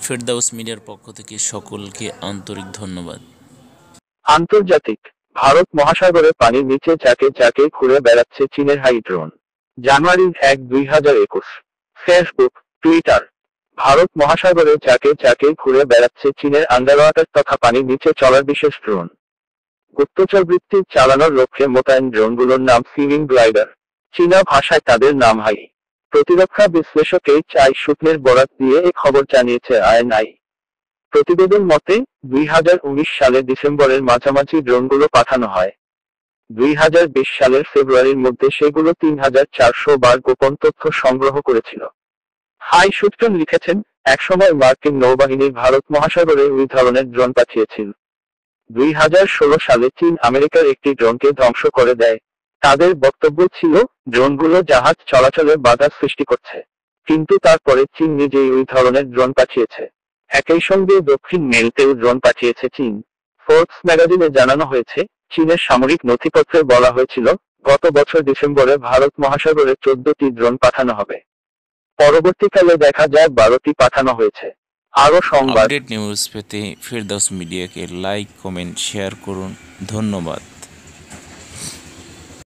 ফেরদাউস মিডিয়ার পক্ষ থেকে সকলকে আন্তরিক ধন্যবাদ। আন্তর্জাতিক ভারত মহাসাগরে পানির নিচে ঝাঁকে ঝাঁকে ঘুরে বেড়াচ্ছে চীনের হাই ড্রোন। জানুয়ারি 1, 2021। Facebook, Twitter. ভারত মহাসাগরে ঝাঁকে ঝাঁকে ঘুরে বেড়াচ্ছে চীনের আন্ডারওয়াটার তথা পানির নিচে চলার বিশেষ ড্রোন। গুপ্তচরবৃত্তি চালানোর লক্ষ্যে মোতায়েন ড্রোনগুলোর নাম সিভিং গ্লাইডার। চীনা ভাষায় তাদের নাম হাই। প্রতিরক্ষা বিশ্লেষক HI সূত্রের বরাত দিয়ে এ খবর জানিয়েছে INI। প্রতিবেদন মতে 2019 সালে ডিসেম্বরের মাঝামাঝি ড্রোনগুলো পাঠানো হয়। 2020 সালের ফেব্রুয়ারির মধ্যে সেগুলো 3400 বার গোপন তথ্য সংগ্রহ করেছিল। হাই সূত্র লিখেছেন, একসময় মার্কিন নৌবাহিনী ভারত মহাসাগরে ওই ধরনের ড্রোন পাঠিয়েছিল। 2016 সালে চীন আমেরিকার একটি ড্রোনকে ধ্বংস করে দেয়। তাদের বক্তব্য ছিল, ড্রোনগুলো জাহাজ চলাচলে বাধা সৃষ্টি করছে। কিন্তু তারপরে চীন নিজেই ওই ধরনের ড্রোন পাঠিয়েছে। একই সঙ্গে দক্ষিণ মেরুতেও ড্রোন পাঠিয়েছে চীন। ফোর্বস ম্যাগাজিনে জানানো হয়েছে, চীনের সামরিক নথিপত্রে বলা হয়েছিল, গত বছর ডিসেম্বরে ভারত মহাসাগরে 14টি ড্রোন পাঠানো হবে। পরবর্তীকালে দেখা যায় 12টি পাঠানো হয়েছে। আরও সংবাদ আপডেট নিউজ পেতে ফেরদাউস মিডিয়াকে লাইক, কমেন্ট, শেয়ার করুন। ধন্যবাদ।